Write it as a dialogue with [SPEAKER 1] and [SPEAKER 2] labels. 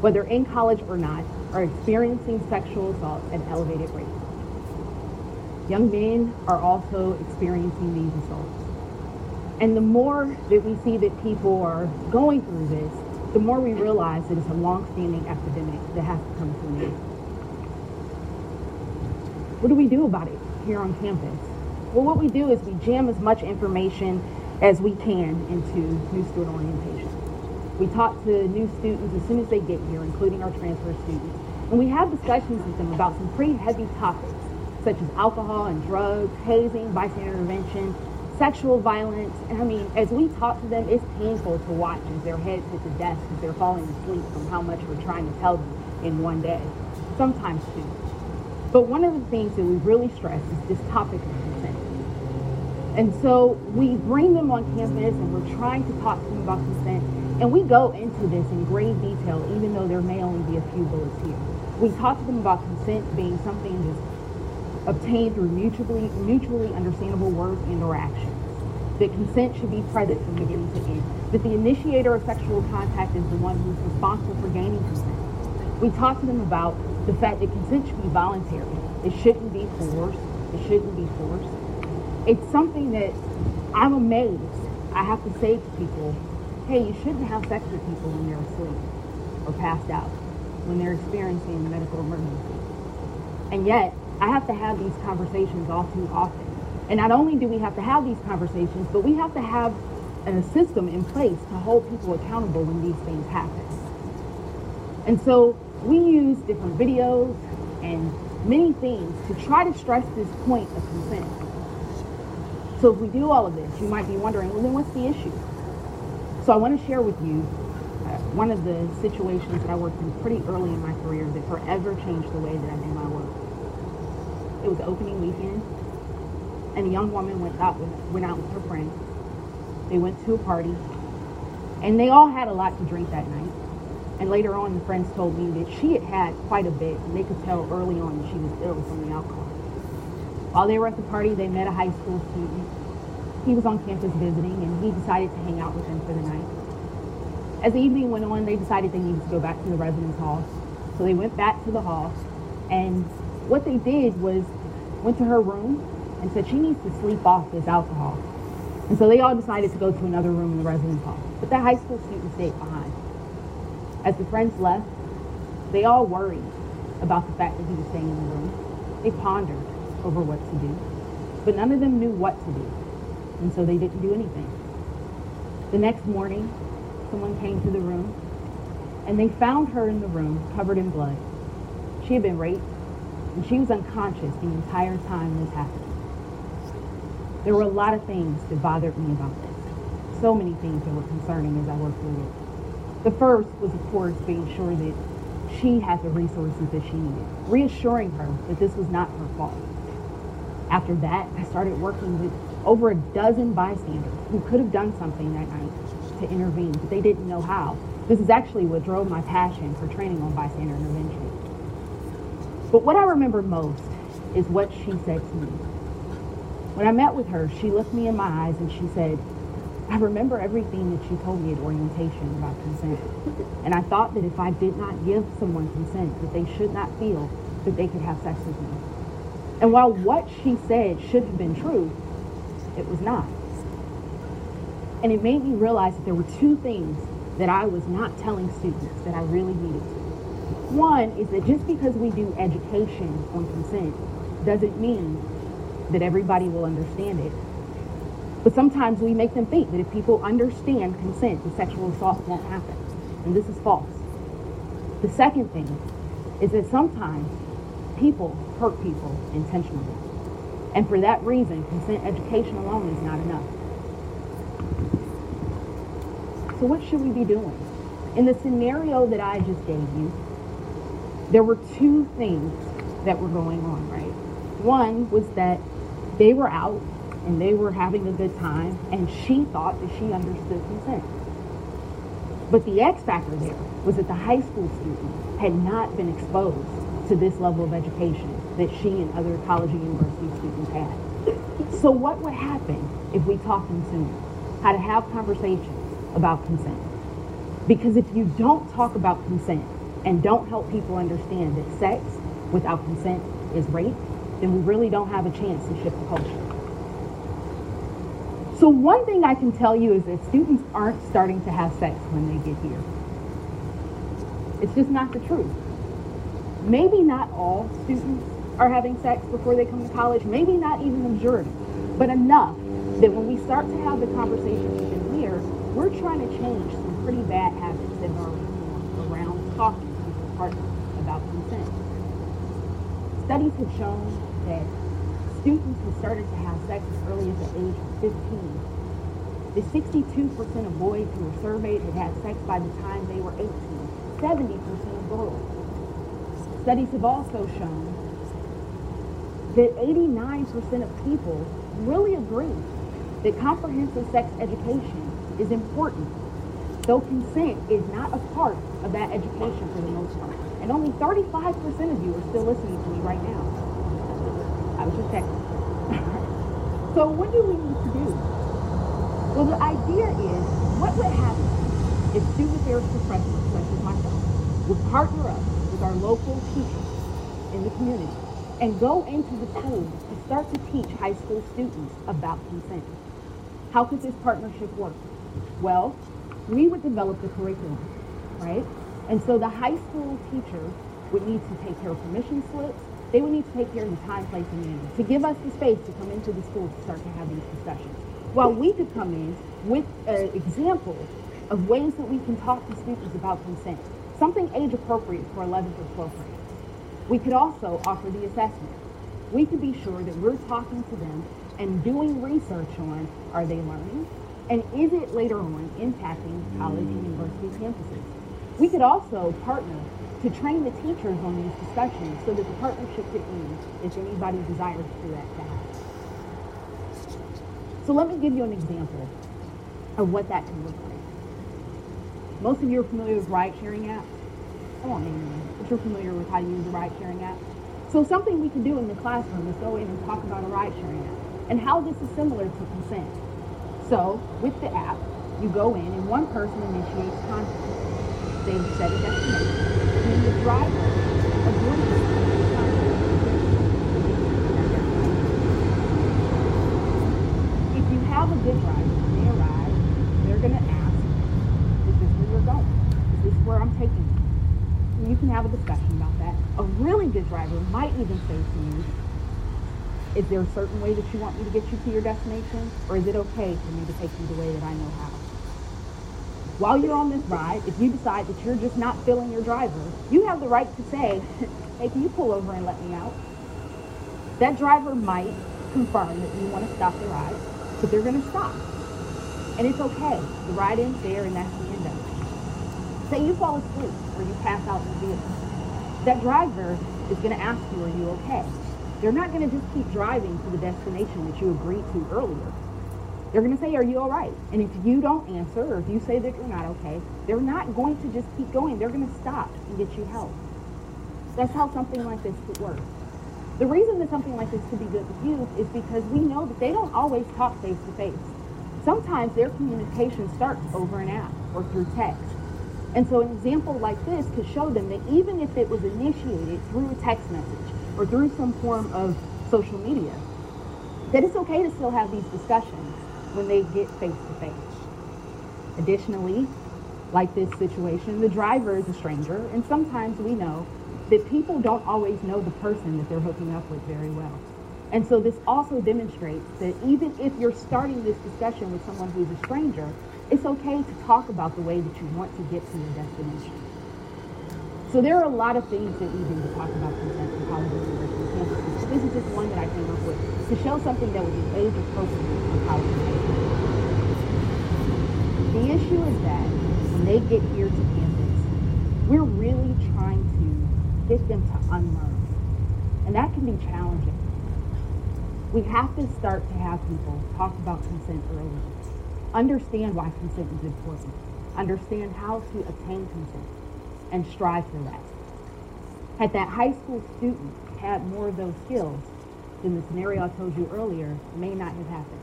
[SPEAKER 1] whether in college or not, are experiencing sexual assault at elevated rates. Young men are also experiencing these assaults. And the more that we see that people are going through this, the more we realize that it's a long-standing epidemic that has to come to an end. What do we do about it here on campus? Well, what we do is we jam as much information as we can into new student orientation. We talk to new students as soon as they get here, including our transfer students. And we have discussions with them about some pretty heavy topics, such as alcohol and drugs, hazing, bystander intervention, sexual violence. And I mean, as we talk to them, it's painful to watch as their heads hit the desk as they're falling asleep from how much we're trying to tell them in one day, sometimes two. But one of the things that we really stress is this topic of consent. And so we bring them on campus and we're trying to talk to them about consent. And we go into this in great detail, even though there may only be a few bullets here. We talk to them about consent being something that's obtained through mutually understandable words and or actions. That consent should be present from beginning to end. That the initiator of sexual contact is the one who's responsible for gaining consent. We talk to them about the fact that consent should be voluntary. It shouldn't be coerced. It shouldn't be forced. It's something that I'm amazed I have to say to people, hey, you shouldn't have sex with people when they're asleep or passed out, when they're experiencing a medical emergency. And yet, I have to have these conversations all too often. And not only do we have to have these conversations, but we have to have a system in place to hold people accountable when these things happen. And so we use different videos and many things to try to stress this point of consent. So if we do all of this, you might be wondering, well, then what's the issue? So I want to share with you one of the situations that I worked in pretty early in my career that forever changed the way that I do my work. It was opening weekend, and a young woman went out with her friends. They went to a party, and they all had a lot to drink that night. And later on, the friends told me that she had had quite a bit, and they could tell early on that she was ill from the alcohol. While they were at the party, they met a high school student. He was on campus visiting, and he decided to hang out with them for the night. As the evening went on, they decided they needed to go back to the residence hall. So they went back to the hall, and what they did was went to her room and said she needs to sleep off this alcohol. And so they all decided to go to another room in the residence hall. But that high school student stayed behind. As the friends left, they all worried about the fact that he was staying in the room. They pondered over what to do, but none of them knew what to do. And so they didn't do anything. The next morning, someone came to the room, and they found her in the room covered in blood. She had been raped, and she was unconscious the entire time this happened. There were a lot of things that bothered me about this. So many things that were concerning as I worked through it. The first was, of course, being sure that she had the resources that she needed, reassuring her that this was not her fault. After that, I started working with over a dozen bystanders who could have done something that night to intervene, but they didn't know how. This is actually what drove my passion for training on bystander intervention. But what I remember most is what she said to me. When I met with her, she looked me in my eyes and she said, I remember everything that she told me at orientation about consent. And I thought that if I did not give someone consent, that they should not feel that they could have sex with me. And while what she said should have been true, it was not. And it made me realize that there were two things that I was not telling students that I really needed to. One is that just because we do education on consent doesn't mean that everybody will understand it. But sometimes we make them think that if people understand consent, the sexual assault won't happen. And this is false. The second thing is that sometimes people hurt people intentionally. And for that reason, consent education alone is not enough. So what should we be doing? In the scenario that I just gave you, there were two things that were going on, right? One was that they were out and they were having a good time, and she thought that she understood consent. But the X factor there was that the high school student had not been exposed to this level of education that she and other college and university students had. So what would happen if we taught them sooner how to have conversations about consent? Because if you don't talk about consent, and don't help people understand that sex without consent is rape, then we really don't have a chance to shift the culture. So one thing I can tell you is that students aren't starting to have sex when they get here. It's just not the truth. Maybe not all students are having sex before they come to college, maybe not even the majority, but enough that when we start to have the conversations even here, we're trying to change some pretty bad habits that are around talking to your partner about consent. Studies have shown that students who started to have sex as early as the age of 15, the 62% of boys who were surveyed had had sex by the time they were 18, 70% of girls. Studies have also shown that 89% of people really agree that comprehensive sex education is important, though consent is not a part of that education for the most part. And only 35% of you are still listening to me right now. I was just checking. So what do we need to do? Well, the idea is, what would happen if student affairs professionals, such as myself, would partner up with our local teachers in the community and go into the schools to start to teach high school students about consent. How could this partnership work? Well, we would develop the curriculum, right? And so the high school teachers would need to take care of permission slips. They would need to take care of the time, place, and manner to give us the space to come into the school to start to have these discussions. While we could come in with an example of ways that we can talk to students about consent, something age appropriate for 11th or 12th grade. We could also offer the assessment. We could be sure that we're talking to them and doing research on, are they learning? And is it later on impacting college and university campuses? We could also partner to train the teachers on these discussions so that the partnership could end if anybody desires for that to happen. So let me give you an example of what that can look like. Most of you are familiar with ride-sharing apps. I won't name them, but you're familiar with how to use a ride-sharing app. So something we can do in the classroom is go in and talk about a ride-sharing app and how this is similar to consent. So with the app, you go in and one person initiates contact. They set a destination, and then the driver agrees to the contact. If you have a good driver, when they arrive, they're going to ask, is this where you're going? Is this where I'm taking you? And you can have a discussion about that. A really good driver might even say to you, is there a certain way that you want me to get you to your destination? Or is it okay for me to take you the way that I know how? While you're on this ride, if you decide that you're just not feeling your driver, you have the right to say, hey, can you pull over and let me out? That driver might confirm that you want to stop the ride, but they're going to stop. And it's okay. The ride ends there and that's the end of it. Say you fall asleep or you pass out in the vehicle. That driver is going to ask you, are you okay? They're not going to just keep driving to the destination that you agreed to earlier. They're going to say, are you all right? And if you don't answer, or if you say that you're not okay, they're not going to just keep going. They're going to stop and get you help. That's how something like this could work. The reason that something like this could be good with youth is because we know that they don't always talk face to face. Sometimes their communication starts over an app or through text. And so an example like this could show them that even if it was initiated through a text message or through some form of social media, that it's okay to still have these discussions when they get face to face. Additionally, like this situation, the driver is a stranger, and sometimes we know that people don't always know the person that they're hooking up with very well. And so this also demonstrates that even if you're starting this discussion with someone who's a stranger, it's okay to talk about the way that you want to get to your destination. So there are a lot of things that we do to talk about consent in college and university campuses. But this is just one that I came up with to show something that would be age appropriate for college and university. The issue is that when they get here to campus, we're really trying to get them to unlearn. And that can be challenging. We have to start to have people talk about consent early. Understand why consent is important. Understand how to attain consent and strive for that. Had that high school student had more of those skills, then the scenario I told you earlier may not have happened.